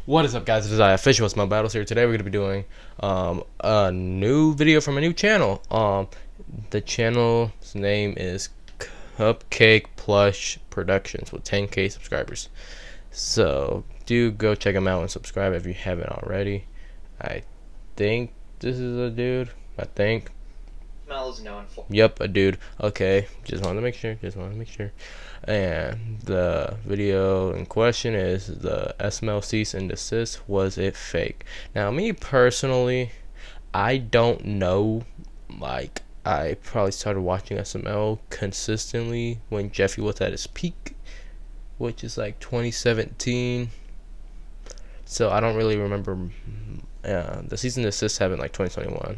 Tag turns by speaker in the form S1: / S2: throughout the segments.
S1: What is up, guys? It is I, Official SML Battles here. Today we're going to be doing a new video from a new channel. The channel's name is Cupcake Plush Productions with 10K subscribers. So do go check them out and subscribe if you haven't already. I think this is a dude. I think.
S2: SML is known for.
S1: Yep, a dude. Okay, just wanted to make sure. And the video in question is the SML cease and desist. Was it fake? Now, me personally, I don't know. Like, I probably started watching SML consistently when Jeffy was at his peak, which is like 2017. So I don't really remember. The cease and desist happened like 2021.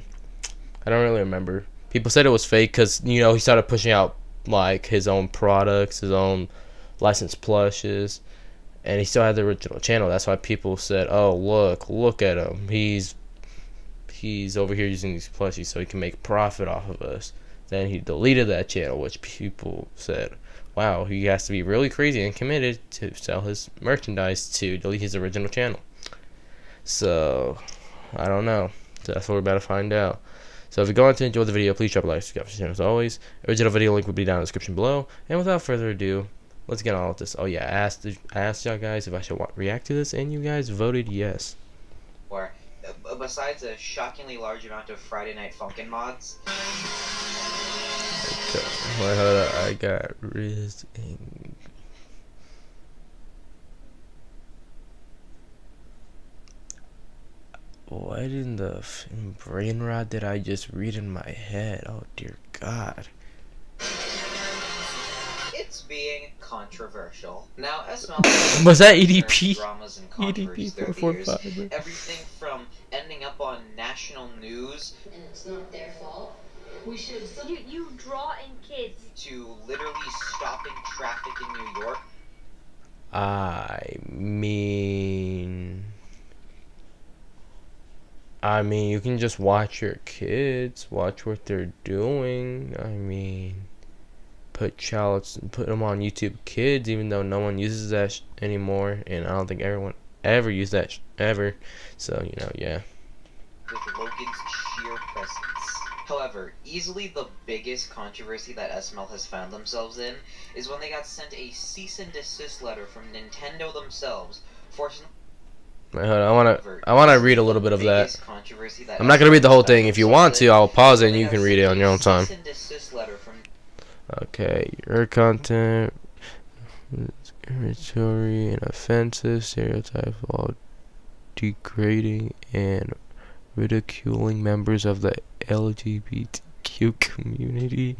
S1: I don't really remember. People said it was fake because, you know, he started pushing out like his own products, his own licensed plushes, and he still had the original channel. That's why people said, "Oh, look at him. He's over here using these plushies so he can make profit off of us." Then he deleted that channel, which people said, "Wow, he has to be really crazy and committed to sell his merchandise to delete his original channel." So I don't know. So that's what we're about to find out. So if you're going to enjoy the video, please drop a like, subscribe to the channel as always. Original video link will be down in the description below. And without further ado, let's get on with this. Oh yeah, I asked y'all guys if I should react to this, and you guys voted yes.
S2: Or besides a shockingly large amount of Friday Night Funkin' mods.
S1: Okay, wait, hold up. I got Riz and what in the brain rot did I just read in my head? Oh dear God.
S2: It's being controversial. Now, SML
S1: Was that EDP?
S2: Dramas and
S1: EDP 445.
S2: Everything from ending up on national news,
S3: and it's not their fault. We should.
S4: You draw in kids.
S2: To literally stopping traffic in New York.
S1: I mean, you can just watch your kids, watch what they're doing. I mean, put them on YouTube Kids, even though no one uses that anymore, and I don't think everyone ever used that ever. So, you know, yeah.
S2: With Logan's sheer presence. However, easily the biggest controversy that SML has found themselves in is when they got sent a cease and desist letter from Nintendo themselves, forcing.
S1: Wait, hold on. I wanna read a little bit of that. I'm not gonna read the whole thing. If you want to, I'll pause it and you can read it on your own time. Okay, your content, discriminatory and offensive stereotypes while degrading and ridiculing members of the LGBTQ community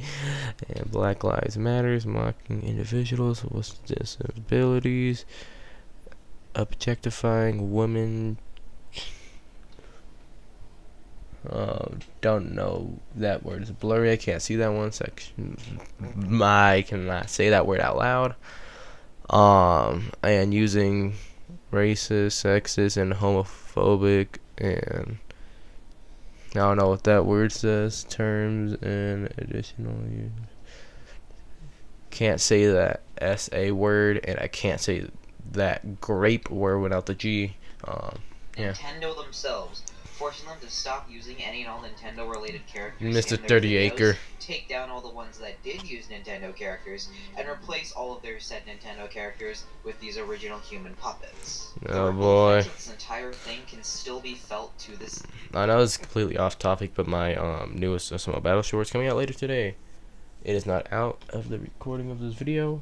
S1: and Black Lives Matters, mocking individuals with disabilities, objectifying women. Don't know, that word is blurry. I can't see that one section. I cannot say that word out loud. And using racist, sexist, and homophobic, and I don't know what that word says. Terms and additional use. Can't say that SA word, and I can't say that grape word without the G. Yeah.
S2: Nintendo themselves, forcing them to stop using any and all Nintendo related characters.
S1: Mr. 30 Acre.
S2: Take down all the ones that did use Nintendo characters and replace all of their said Nintendo characters with these original human puppets.
S1: Oh boy.
S2: This entire thing can still be felt to this.
S1: I know it's completely off topic, but my newest SML Battle short is coming out later today. It is not out of the recording of this video,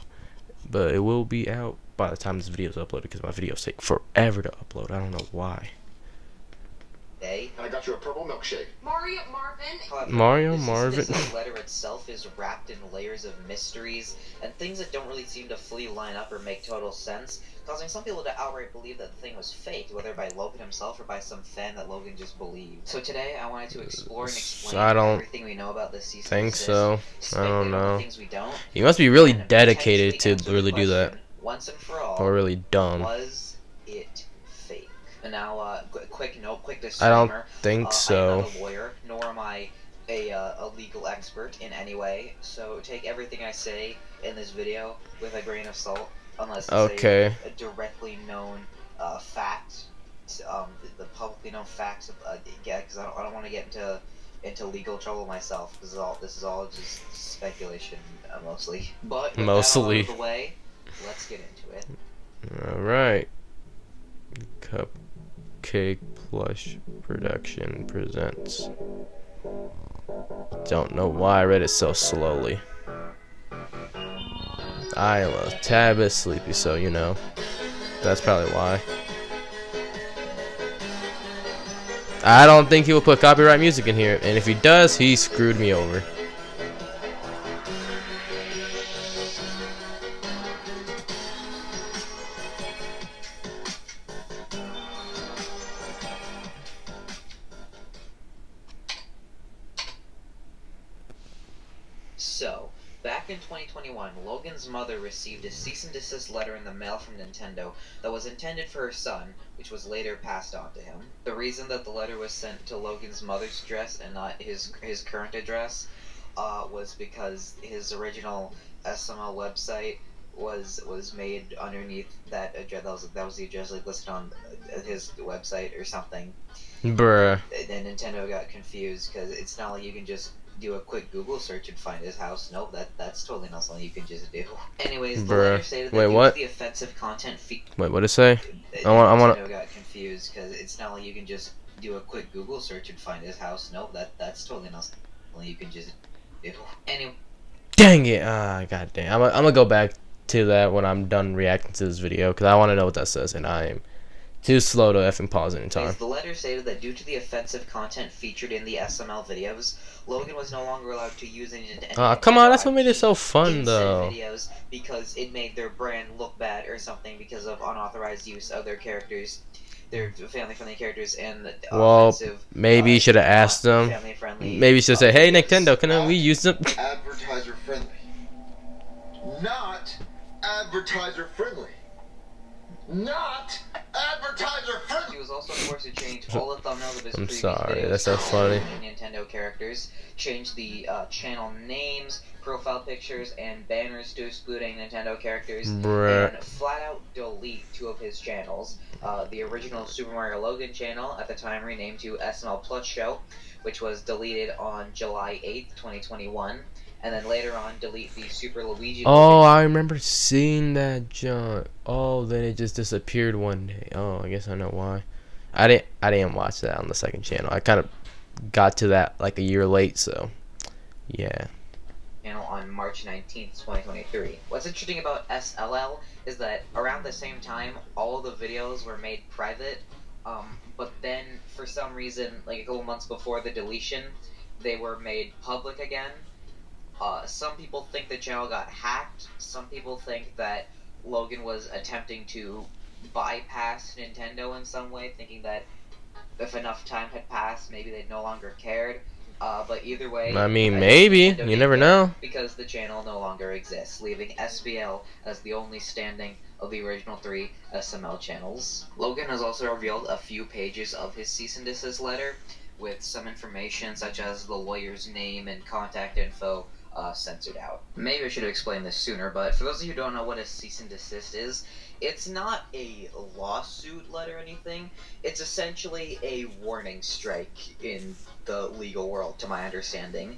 S1: but it will be out by the time this video is uploaded, because my videos take forever to upload. I don't know why.
S2: And
S5: I got you a purple milkshake.
S3: Mario Marvin.
S1: Mario
S2: this
S1: Marvin.
S2: letter itself is wrapped in layers of mysteries and things that don't really seem to fully line up or make total sense, causing some people to outright believe that the thing was fake, whether by Logan himself or by some fan that Logan just believed. So today, I wanted to explore and explain everything we know about this cease and desist.
S1: So I don't know.
S2: Things we don't,
S1: You must be really dedicated to really do that,
S2: once and for all,
S1: or really dumb.
S2: Was it fake? And now, quick disclaimer.
S1: I don't think so.
S2: I'm not a lawyer, nor am I a legal expert in any way, so take everything I say in this video with a grain of salt, unless it's a directly known fact the publicly known facts of because I don't want to get into legal trouble myself. This is all just speculation mostly. But with
S1: Mostly.
S2: that out of the way, let's get into it.
S1: Alright. Cupcake Plush Production presents. Don't know why I read it so slowly. I am a tad bit sleepy, so you know. That's probably why. I don't think he will put copyright music in here, and if he does, he screwed me over.
S2: So, back in 2021, Logan's mother received a cease and desist letter in the mail from Nintendo that was intended for her son, which was later passed on to him. The reason that the letter was sent to Logan's mother's address and not his current address was because his original SML website was made underneath that address. That was the address like listed on his website or something.
S1: Bruh.
S2: Then Nintendo got confused because it's not like you can just do a quick Google search and find his house. Nope, that's totally not something you can just do. Anyways, the letter stated that
S1: Wait,
S2: due
S1: what?
S2: to the offensive content
S1: Wait, what did it say?
S2: Nintendo got confused because it's not like you can just do a quick Google search and find his house. Nope, that's totally not something you can just do. Anyway.
S1: Dang it! God damn. I'm gonna go back to that when I'm done reacting to this video because I want to know what that says, and I am too slow to effing pause it in time.
S2: The letter stated that due to the offensive content featured in the SML videos, Logan was no longer allowed to use any
S1: come on, that's what made it so fun, though.
S2: Videos because it made their brand look bad or something because of unauthorized use of their characters, their family-friendly characters, and
S1: well, maybe you should have asked them. Maybe you should say, "Hey, Nintendo, can we use them?"
S5: Advertiser friendly, not advertiser friendly. Not advertiser friendly.
S2: He was also forced to change all the thumbnails of his
S1: I'm
S2: previous
S1: sorry,
S2: videos
S1: that's so funny.
S2: Nintendo characters, change the channel names, profile pictures, and banners to excluding Nintendo characters,
S1: Bruh.
S2: and flat out delete 2 of his channels. The original Super Mario Logan channel, at the time renamed to SML Plus Show, which was deleted on July 8th, 2021. And then later on, delete the Super Luigi.
S1: Oh, I remember seeing that junk. Oh, then it just disappeared one day. Oh, I guess I know why. I didn't watch that on the second channel. I kind of got to that like a year late, so yeah.
S2: Channel on March 19th, 2023. What's interesting about SLL is that around the same time, all of the videos were made private. But then for some reason, like a couple months before the deletion, they were made public again. Some people think the channel got hacked. Some people think that Logan was attempting to bypass Nintendo in some way, thinking that if enough time had passed, maybe they no longer cared. But either way,
S1: I mean, maybe. You never know.
S2: Because the channel no longer exists, leaving SBL as the only standing of the original 3 SML channels. Logan has also revealed a few pages of his cease and desist letter with some information such as the lawyer's name and contact info censored out. Maybe I should have explained this sooner, but for those of you who don't know what a cease and desist is, it's not a lawsuit letter or anything. It's essentially a warning strike in the legal world, to my understanding.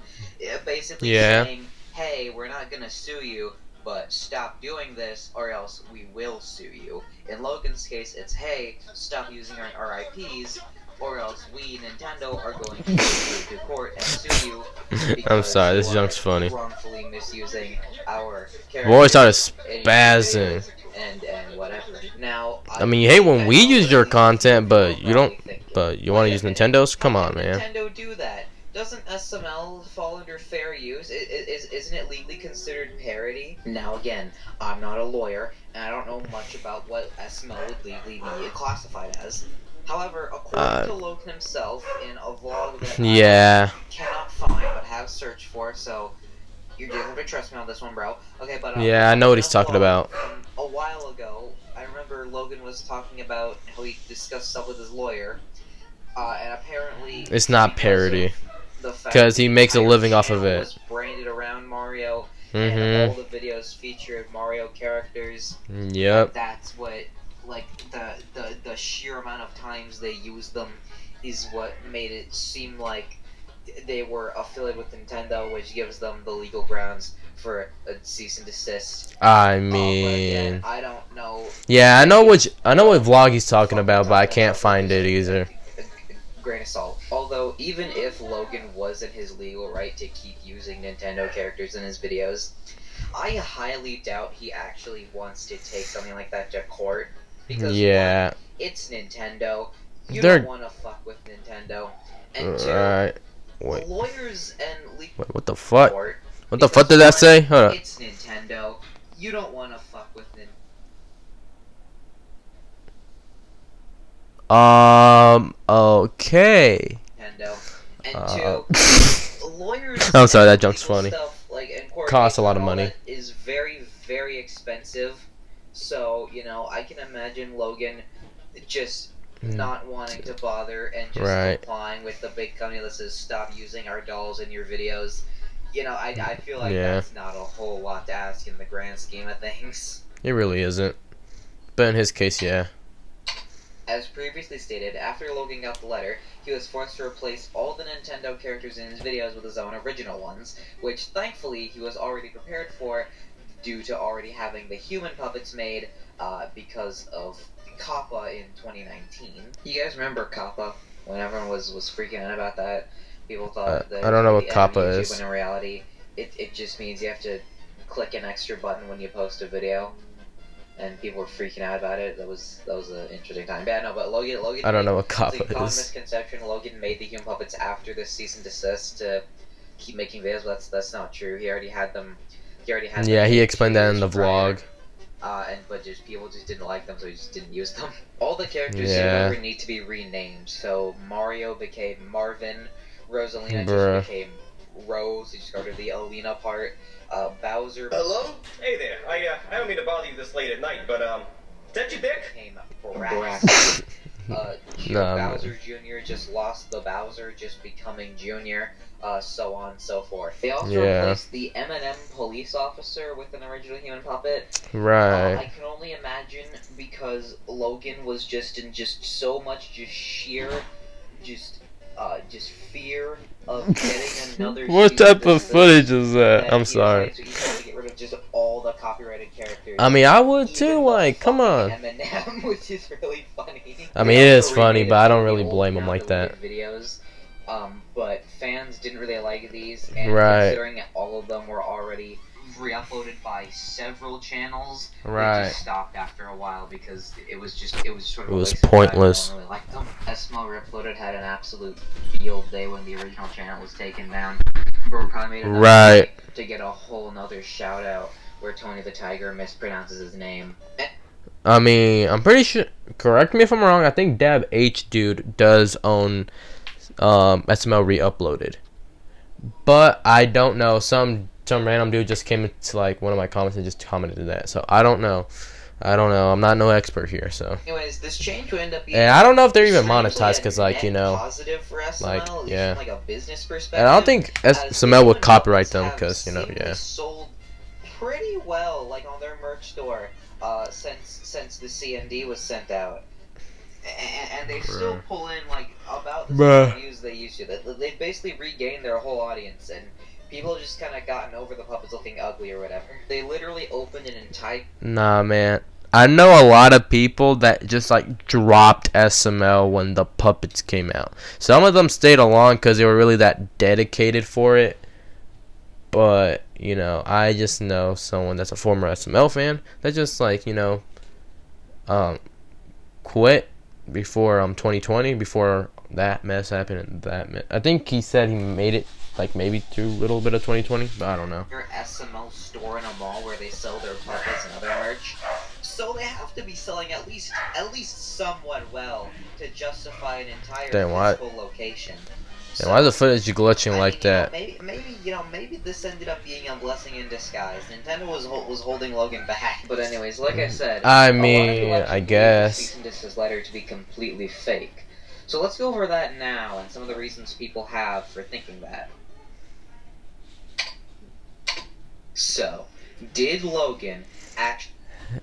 S2: Basically saying, hey, we're not gonna sue you, but stop doing this or else we will sue you. In Logan's case, it's, hey, stop using our IPs, or else we, Nintendo, are going to take you to court and sue you.
S1: I'm sorry, this junk's funny.
S2: Wrongfully misusing our
S1: Voice started spazzing.
S2: And whatever. Now,
S1: I mean, you hate when we use your content, but you don't. But you want to use Nintendo's? Come on, man.
S2: Nintendo do that. Doesn't SML fall under fair use? Isn't it legally considered parody? Now again, I'm not a lawyer, and I don't know much about what SML would legally be classified as. However, according to Logan himself, in a vlog that I cannot find but have searched for, so you're gonna have to trust me on this one, bro. Okay, but
S1: yeah, I know what he's talking about.
S2: A while ago, I remember Logan was talking about how he discussed stuff with his lawyer, and apparently
S1: it's not parody because he makes a living off of it.
S2: Was branded around Mario, and all the videos featured Mario characters.
S1: Yep.
S2: That's what like the sheer amount of times they used them is what made it seem like they were affiliated with Nintendo, which gives them the legal grounds for a cease and desist.
S1: I
S2: But
S1: mean,
S2: again, I don't know.
S1: yeah, I know what vlog he's talking about, but I can't find it either.
S2: Grain of salt. Although, even if Logan was in his legal right to keep using Nintendo characters in his videos, I highly doubt he actually wants to take something like that to court. Because
S1: Yeah,
S2: one, it's Nintendo. You
S1: They're-
S2: don't want to fuck with Nintendo. And two,
S1: right. Wait,
S2: lawyers and legal
S1: wait, what the fuck?
S2: court.
S1: What the fuck did that say? Hold up.
S2: It's Nintendo. You don't want to fuck with
S1: Okay.
S2: Nintendo. And two, lawyers.
S1: I'm sorry, that
S2: and
S1: joke's
S2: legal
S1: funny.
S2: Stuff, like, and court
S1: Costs a
S2: cases
S1: lot of
S2: and all
S1: money.
S2: that is very, very expensive. So, you know, I can imagine Logan just not wanting to bother and just
S1: Right.
S2: complying with the big company that says stop using our dolls in your videos. You know, I feel like
S1: Yeah.
S2: that's not a whole lot to ask in the grand scheme of things.
S1: It really isn't. But in his case, yeah.
S2: As previously stated, after Logan got the letter, he was forced to replace all the Nintendo characters in his videos with his own original ones, which thankfully he was already prepared for due to already having the human puppets made because of Kappa in 2019. You guys remember Kappa? When everyone was freaking out about that, people thought that
S1: I don't know
S2: it
S1: what
S2: was
S1: Kappa
S2: YouTube,
S1: is.
S2: when in reality, it just means you have to click an extra button when you post a video. And people were freaking out about it. That was an interesting time. Yeah, no, but Logan.
S1: I don't know what
S2: It's
S1: Kappa
S2: a common
S1: is.
S2: misconception. Logan made the human puppets after the cease and desist to keep making videos. But that's not true. He already had them.
S1: Yeah, he explained that in the
S2: years prior.
S1: vlog.
S2: But people just didn't like them, so he just didn't use them. All the characters
S1: Yeah.
S2: however need to be renamed. So Mario became Marvin. Rosalina
S1: Bruh.
S2: just became Rose. He just got rid of the Alina part. Bowser.
S5: Hello?
S6: Hey there. I don't mean to bother you this late at night, but is that you, Dick?
S2: Became Brass.
S1: Nah,
S2: Bowser Jr. just lost the Bowser, just becoming Junior, so on and so forth. They also
S1: Yeah.
S2: replaced the M&M police officer with an original human puppet.
S1: Right.
S2: I can only imagine because Logan was just in so much sheer fear of getting another.
S1: What
S2: cease
S1: type
S2: and
S1: of
S2: desist
S1: footage is that?
S2: that
S1: I'm
S2: he
S1: sorry.
S2: decided to- he tried to get rid of just all the copyrighted characters.
S1: I mean, I would
S2: Even
S1: too.
S2: the
S1: Like, come on.
S2: fucking M&M, which is really funny.
S1: I mean,
S2: They
S1: it is
S2: also
S1: funny,
S2: remade
S1: but I don't
S2: some of the
S1: really
S2: old
S1: blame 'em
S2: now
S1: like that.
S2: deleted videos, but fans didn't really like these, and
S1: Right.
S2: considering all of them were already re-uploaded by several channels, they
S1: Right.
S2: just stopped after a while because it was sort of
S1: It
S2: a
S1: was
S2: waste of time.
S1: pointless.
S2: No one really liked them. SML Reuploaded had an absolute field day when the original channel was taken down. Bro probably made enough
S1: Right.
S2: money to get a whole nother shout out where Tony the Tiger mispronounces his name.
S1: I mean, I'm pretty sure. Correct me if I'm wrong. I think Dab H Dude does own SML re-uploaded, but I don't know. Some random dude just came into like one of my comments and just commented that. So I don't know. I'm not no expert here. So.
S2: Anyways, this change would end up being.
S1: And I don't know if they're even
S2: strangely
S1: monetized because, like, you
S2: net
S1: know,
S2: positive for SML,
S1: like,
S2: at least
S1: yeah.
S2: from, like, a business perspective.
S1: and I don't think
S2: as
S1: SML would
S2: human
S1: copyright
S2: puppets
S1: them
S2: have
S1: because, you know,
S2: seemingly
S1: yeah.
S2: sold pretty well, like on their merch store, since the CND was sent out. And they still pull in like about the
S1: Bruh.
S2: same views they used to. They basically regained their whole audience, and people just kind of gotten over the puppets looking ugly or whatever. They literally opened an entire.
S1: Nah, man. I know a lot of people that just like dropped SML when the puppets came out. Some of them stayed along because they were really that dedicated for it. But, you know, I just know someone that's a former SML fan that just like, you know, quit before 2020, before that mess happened. And I think he said he made it like maybe through a little bit of 2020, but I don't know.
S2: Your SML store in a mall where they sell their puppets and other merch. So they have to be selling at least somewhat well to justify an entire physical location.
S1: And why is the footage glitching like that?
S2: Maybe this ended up being a blessing in disguise. Nintendo was holding Logan back. But anyways, like I said,
S1: I
S2: a lot of
S1: mean,
S2: people actually
S1: I
S2: believe
S1: guess.
S2: the cease and desist letter to be completely fake. So let's go over that now and some of the reasons people have for thinking that. So, did Logan actually?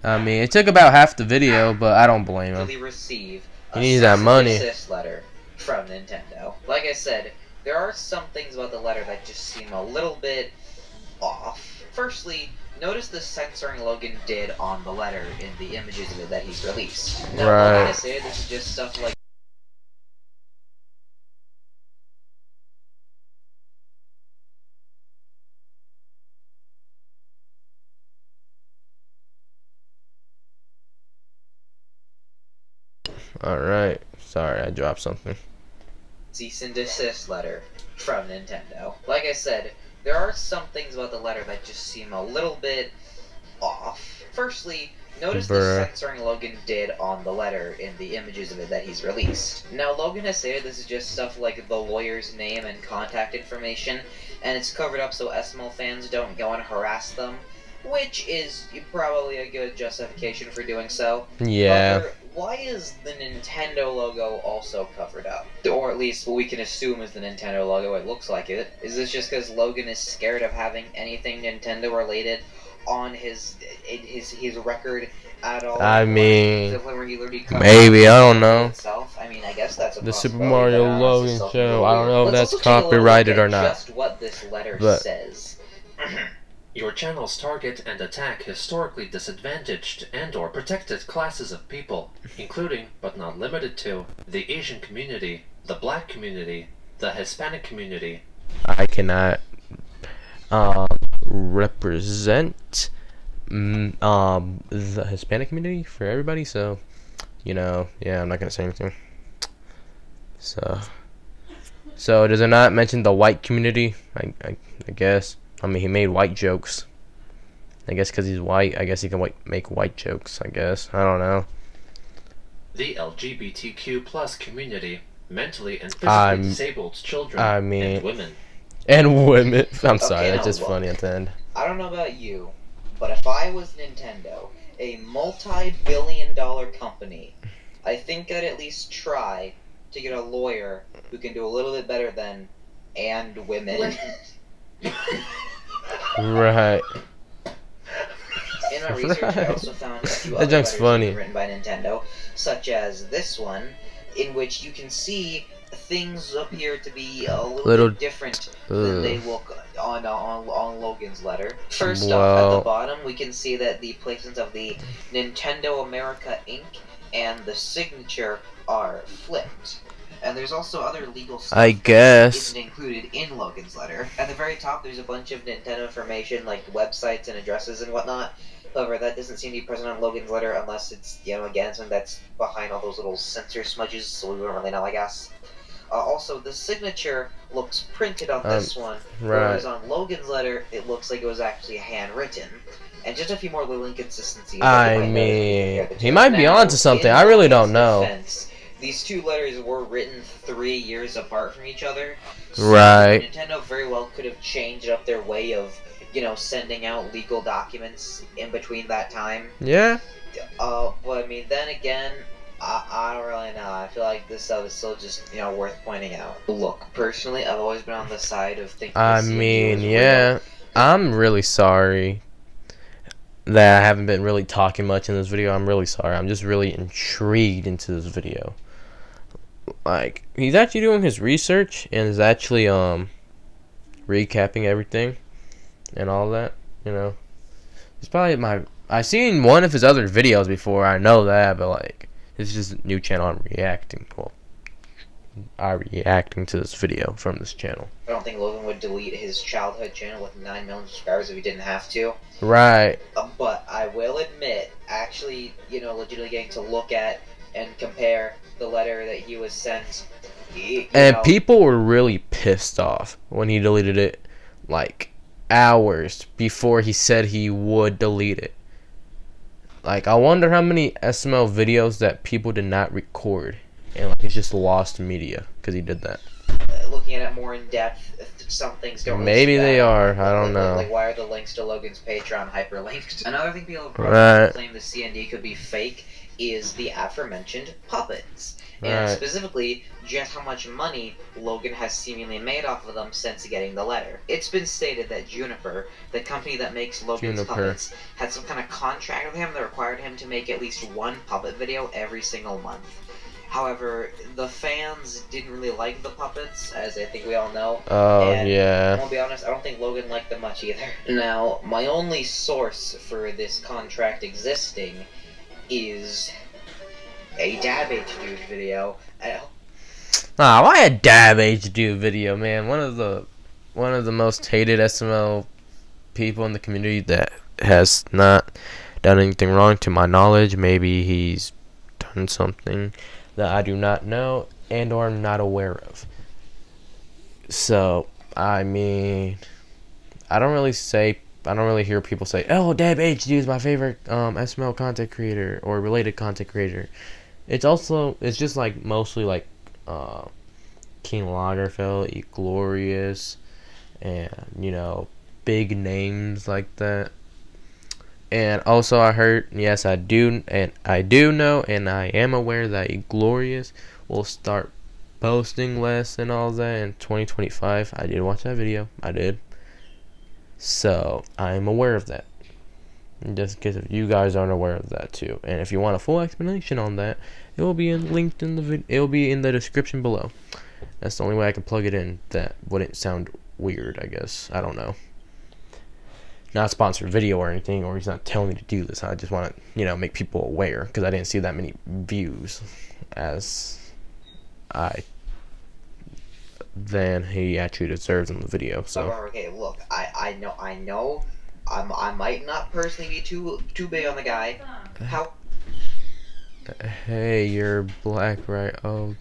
S1: I mean, it took about half the video, but I don't blame him.
S2: Receive
S1: He needs that money.
S2: Desist letter from Nintendo. Like I said, there are some things about the letter that just seem a little bit off. Firstly, notice the censoring Logan did on the letter in the images of it that he's released. Now,
S1: Right.
S2: like I say, this is just stuff like
S1: Alright. Sorry, I dropped something.
S2: cease and desist letter from Nintendo. Like I said, there are some things about the letter that just seem a little bit off. Firstly, notice the censoring Logan did on the letter in the images of it that he's released. Now, Logan has said this is just stuff like the lawyer's name and contact information, and it's covered up so SML fans don't go and harass them, which is probably a good justification for doing so.
S1: Yeah.
S2: However, why is the Nintendo logo also covered up? Or at least what we can assume is the Nintendo logo, it looks like it. Is this just because Logan is scared of having anything Nintendo related on his record at all?
S1: I mean,
S2: Where he literally
S1: maybe, I don't know.
S2: Itself? I mean, I guess that's a
S1: The Super
S2: possibility,
S1: Mario
S2: but honestly,
S1: Logan
S2: still
S1: show. I don't know if
S2: Let's
S1: that's
S2: also take a look
S1: copyrighted
S2: at
S1: or not.
S2: just what this letter
S1: But
S2: says.
S7: Your channels target and attack historically disadvantaged and/or protected classes of people, including, but not limited to, the Asian community, the Black community, the Hispanic community.
S1: I cannot represent the Hispanic community for everybody, so yeah, I'm not gonna say anything. So does it not mention the white community? I guess. I mean, he made white jokes. I guess because he's white, I guess he can make white jokes, I guess. I don't know.
S7: The LGBTQ plus community, mentally and physically disabled children and women.
S1: And women. I'm sorry,
S2: Okay,
S1: that's just
S2: look.
S1: funny at the end.
S2: I don't know about you, but if I was Nintendo, a multi-billion-dollar company, I think I'd at least try to get a lawyer who can do a little bit better than "and women."
S1: Right.
S2: In my research, I also found a few
S1: That
S2: other
S1: joke's
S2: letters
S1: funny.
S2: written by Nintendo, such as this one, in which you can see things appear to be a little bit different than they look on Logan's letter. First off, at the bottom, we can see that the placements of the Nintendo America Inc. and the signature are flipped. And there's also other legal stuff
S1: I guess.
S2: that isn't included in Logan's letter. At the very top, there's a bunch of Nintendo information, like websites and addresses and whatnot. However, that doesn't seem to be present on Logan's letter unless it's, again, something that's behind all those little censor smudges, so we don't really know, I guess. Also, the signature looks printed on this one, whereas on Logan's letter, it looks like it was actually handwritten. And just a few more little inconsistencies.
S1: I mean, he might be onto something. I really don't know.
S2: These two letters were written 3 years apart from each other. So
S1: Right.
S2: Nintendo very well could have changed up their way of, sending out legal documents in between that time.
S1: Yeah.
S2: But I mean, then again, I don't really know. I feel like this stuff is still just, worth pointing out. Look, personally, I've always been on the side of thinking
S1: I mean, yeah. I'm really sorry that I haven't been really talking much in this video. I'm really sorry. I'm just really intrigued into this video. Like, he's actually doing his research and is actually recapping everything and all that, It's probably I've seen one of his other videos before, I know that, but like, it's just a new channel I'm reacting. Well, I'm reacting to this video from this channel.
S2: I don't think Logan would delete his childhood channel with 9 million subscribers if he didn't have to.
S1: Right.
S2: But I will admit, actually, legitimately getting to look at and compare the letter that he was sent.
S1: People were really pissed off when he deleted it, like, hours before he said he would delete it. Like, I wonder how many SML videos that people did not record, and like, it's just lost media because he did that.
S2: Looking at it more in depth, some things don't.
S1: Maybe they are. I don't know.
S2: Like, why are the links to Logan's Patreon hyperlinked? Another thing people have claimed the CND could be fake is the aforementioned puppets.
S1: Right.
S2: And specifically, just how much money Logan has seemingly made off of them since getting the letter. It's been stated that Juniper, the company that makes Logan's puppets, had some kind of contract with him that required him to make at least one puppet video every single month. However, the fans didn't really like the puppets, as I think we all know.
S1: Oh,
S2: and
S1: yeah.
S2: I'll be honest, I don't think Logan liked them much either. Now, my only source for this contract existing is a Dab H Dude video.
S1: Why a Dab H Dude video, man? One of the most hated SML people in the community that has not done anything wrong to my knowledge. Maybe he's done something that I do not know and or am not aware of. So, I mean, I don't really hear people say, "Oh, Dab H Dude is my favorite SML content creator or related content creator." It's just like mostly like King Lagerfeld, Glorious, and big names like that. And also I heard, yes, I do know and I am aware that Glorious will start posting less and all that in 2025. I did watch that video. I did. So, I'm aware of that. Just in case if you guys aren't aware of that too. And if you want a full explanation on that, it will be linked in the video. It will be in the description below. That's the only way I can plug it in. That wouldn't sound weird, I guess. I don't know. Not a sponsored video or anything, or he's not telling me to do this. I just want to, make people aware, because I didn't see that many views than he actually deserves in the video. So
S2: okay, look, I know, I might not personally be too big on the guy. How?
S1: Hey, you're black, right? Oh,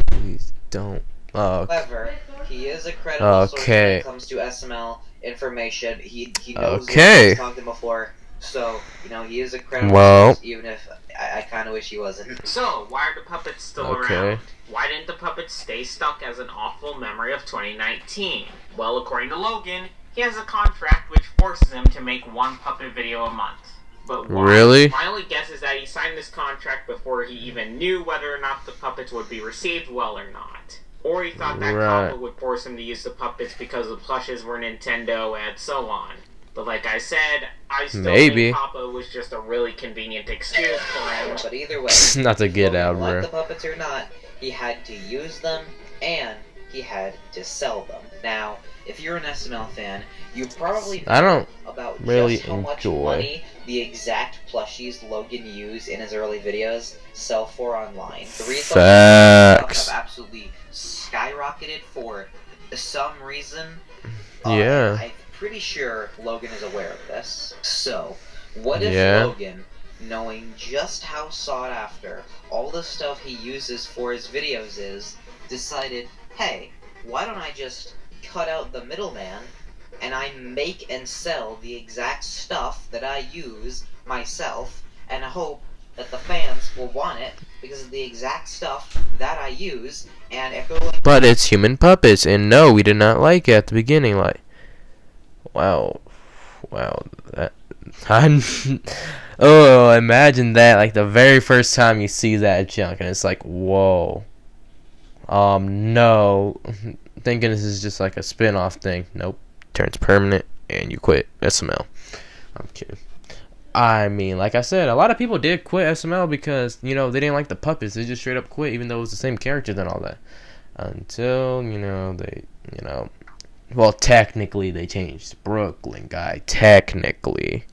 S1: please don't.
S2: However, he is a credible source when it comes to SML information. He knows what he's talked to before, so he is a credible source, even if I kind of wish he wasn't.
S8: So, why are the puppets still around? Why didn't the puppets stay stuck as an awful memory of 2019? Well, according to Logan, he has a contract which forces him to make one puppet video a month. But why?
S1: Really?
S8: My only guess is that he signed this contract before he even knew whether or not the puppets would be received well or not. Or he thought that Kappa would force him to use the puppets because the plushes were Nintendo and so on. But like I said, I still think Kappa was just a really convenient excuse for him.
S2: But either way,
S1: not to get out, bro.
S2: Like the puppets or not, he had to use them and he had to sell them. Now, if you're an SML fan, you probably know about just how much money the exact plushies Logan used in his early videos sell for online. The reason have absolutely skyrocketed for some reason. I'm pretty sure Logan is aware of this. So, what if Logan, knowing just how sought after all the stuff he uses for his videos is, decided, hey, why don't I just cut out the middleman and I make and sell the exact stuff that I use myself, and I hope that the fans will want it because of the exact stuff that I use. And if they're like,
S1: but it's human puppets, and no, we did not like it at the beginning. Like, wow, that oh, imagine that, like the very first time you see that junk, and it's like, whoa, no, thinking this is just like a spin-off thing. Nope, turns permanent, and you quit SML. I'm kidding. I mean, like I said, a lot of people did quit SML because, they didn't like the puppets. They just straight up quit, even though it was the same characters and all that. Until, well, technically they changed Brooklyn guy, technically.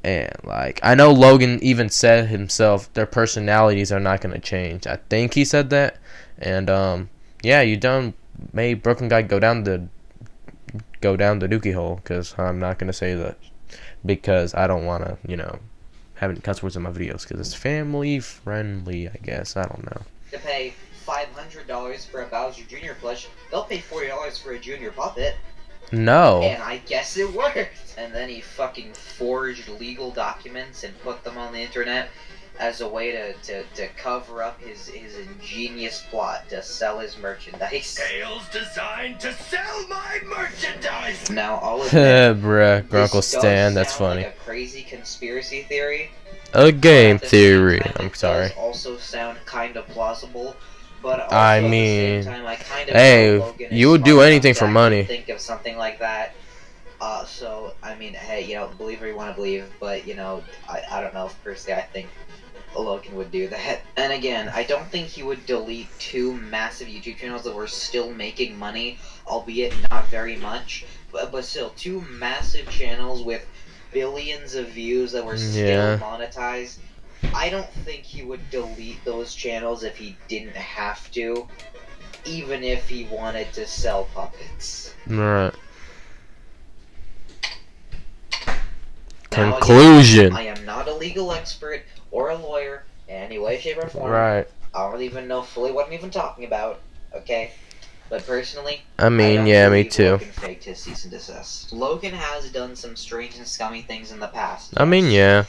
S1: And, like, I know Logan even said himself, their personalities are not going to change. I think he said that. And, yeah, you done made Brooklyn guy go down the dookie hole, because I'm not going to say that. Because I don't want to, have any cuss words in my videos, because it's family friendly, I guess. I don't know.
S2: To pay $500 for a Bowser Jr. plush, they'll pay $40 for a Junior puppet.
S1: No.
S2: And I guess it worked. And then he fucking forged legal documents and put them on the internet as a way to cover up his ingenious plot to sell his merchandise.
S9: Tales designed to sell my merchandise!
S2: Now, all of that,
S1: bruh, Grunkle Stan, that's funny.
S2: Like a crazy conspiracy theory,
S1: a game
S2: At the same
S1: theory.
S2: time,
S1: I'm
S2: it
S1: sorry.
S2: does also sound kind of plausible, but also
S1: I
S2: at the
S1: mean,
S2: same time, I kind of
S1: hey,
S2: know Logan is
S1: you would do
S2: smart
S1: anything
S2: enough
S1: for
S2: to
S1: money.
S2: actually think of something like that. So I mean, hey, you know, believe what you want to believe, but you know, I don't know if personally I think Logan would do that. And again, I don't think he would delete 2 massive YouTube channels that were still making money, albeit not very much, but still 2 massive channels with billions of views that were still monetized. I don't think he would delete those channels if he didn't have to, even if he wanted to sell puppets.
S1: Right.
S2: Now,
S1: Conclusion.
S2: again, I am not a legal expert or a lawyer in any way, shape, or form.
S1: Right.
S2: I don't even know fully what I'm even talking about, okay? But personally,
S1: I mean,
S2: don't
S1: yeah, me
S2: believe
S1: too.
S2: Logan faked his cease and desist. Logan has done some strange and scummy things in the past.
S1: I mean,
S2: yes.
S1: yeah.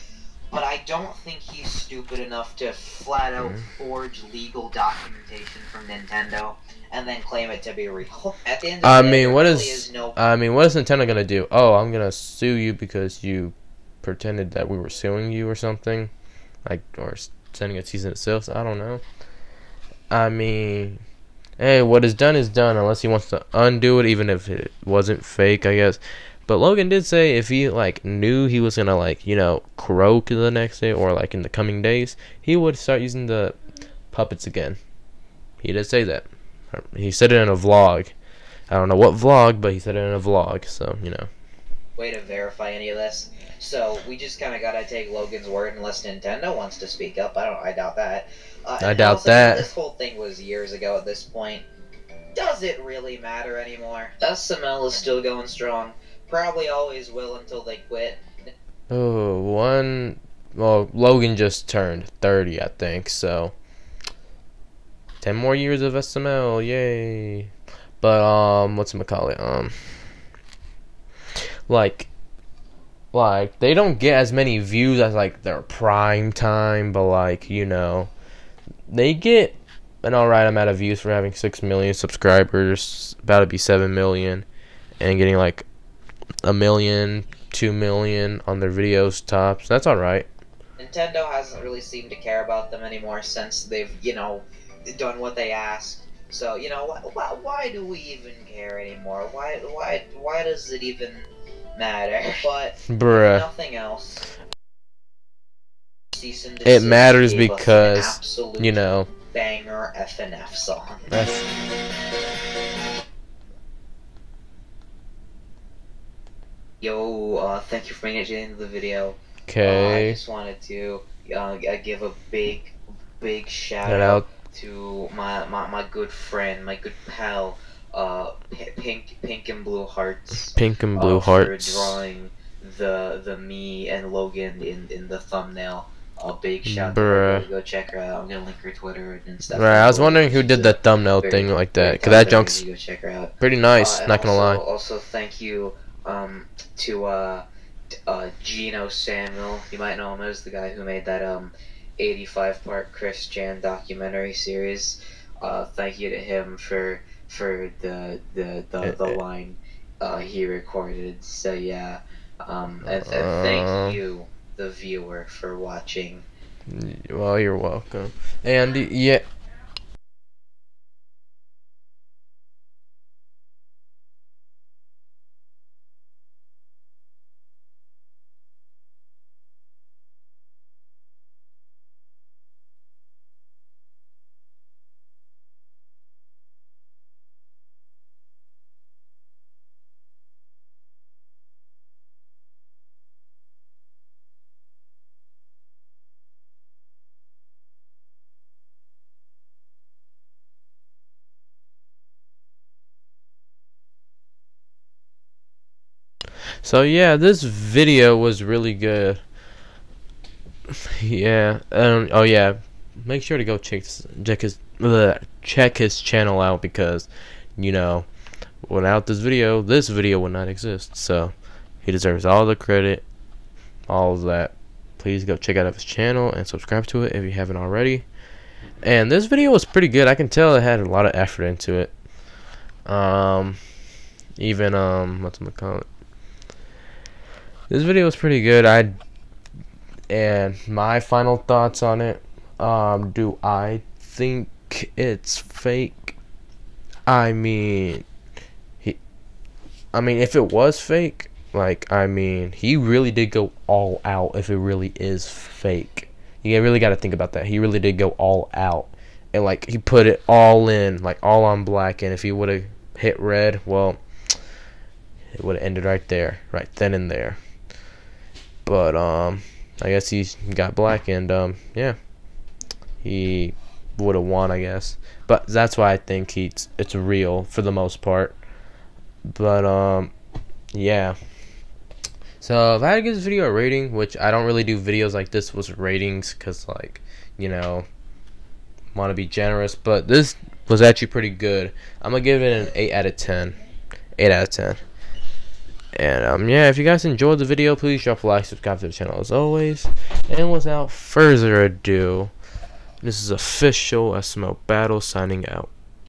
S2: But I don't think he's stupid enough to flat out forge legal documentation from Nintendo and then claim it to be real. At the end of the day, there really is no...
S1: what is Nintendo gonna do? Oh, I'm gonna sue you because you pretended that we were suing you or something, like, or sending a cease and desist. I don't know. I mean, hey, what is done, unless he wants to undo it, even if it wasn't fake, I guess. But Logan did say if he, like, knew he was gonna, like, you know, croak the next day or, like, in the coming days, he would start using the puppets again. He did say that. He said it in a vlog. I don't know what vlog, but he said it in a vlog, so, you know.
S2: Way to verify any of this. So, we just kind of gotta take Logan's word unless Nintendo wants to speak up. I doubt that.
S1: I doubt that.
S2: This whole thing was years ago at this point. Does it really matter anymore? SML is still going strong. Probably always will until they quit.
S1: Oh, well, Logan just turned 30, I think, so 10 more years of SML, yay. But, whatchamacallit, like, they don't get as many views as, like, their prime time, but, like, you know, they get an alright amount of views for having 6 million subscribers, about to be 7 million, and getting, like, 1 million, 2 million on their videos tops. That's alright.
S2: Nintendo hasn't really seemed to care about them anymore since they've, you know, done what they asked. So, you know, why do we even care anymore? Why does it even matter? But
S1: bruh,
S2: if nothing else,
S1: it matters because, you know,
S2: banger FNF song. Yo, thank you for making it to the end of the video.
S1: okay.
S2: I just wanted to give a big shout out to my good friend, my good pal, Pink and Blue Hearts.
S1: Pink and Blue Hearts.
S2: For drawing the me and Logan in the thumbnail. A big shout out to her. Go check her out. I'm gonna link her Twitter and stuff.
S1: Right, I was wondering who did the thumbnail thing like that, because that junk's
S2: go check her out.
S1: pretty nice, not gonna lie.
S2: Also, thank you to Gino Samuel. You might know him as the guy who made that 85-part Chris Chan documentary series. Thank you to him for the line he recorded. So yeah, and thank you, the viewer, for watching.
S1: Well, you're welcome. And yeah. So yeah, this video was really good. Yeah. Oh yeah. Make sure to go check his channel out, because, you know, without this video would not exist. So he deserves all the credit, all of that. Please go check out his channel and subscribe to it if you haven't already. And this video was pretty good. I can tell it had a lot of effort into it. Even whatchamacallit, this video was pretty good. And my final thoughts on it, do I think it's fake? I mean, if it was fake, like, he really did go all out. If it really is fake, you really got to think about that. He really did go all out, and like he put it all in, like all on black. And if he would have hit red, well, it would have ended right there, right then and there. But I guess he got black, and yeah, he would have won, I guess. But that's why I think it's real for the most part. But yeah. So if I had to give this video a rating, which I don't really do videos like this with ratings, because, like, you know, want to be generous, but this was actually pretty good. I'm gonna give it an 8 out of 10. 8 out of 10. And yeah, if you guys enjoyed the video, please drop a like, subscribe to the channel as always. And without further ado, this is official SML Battle signing out.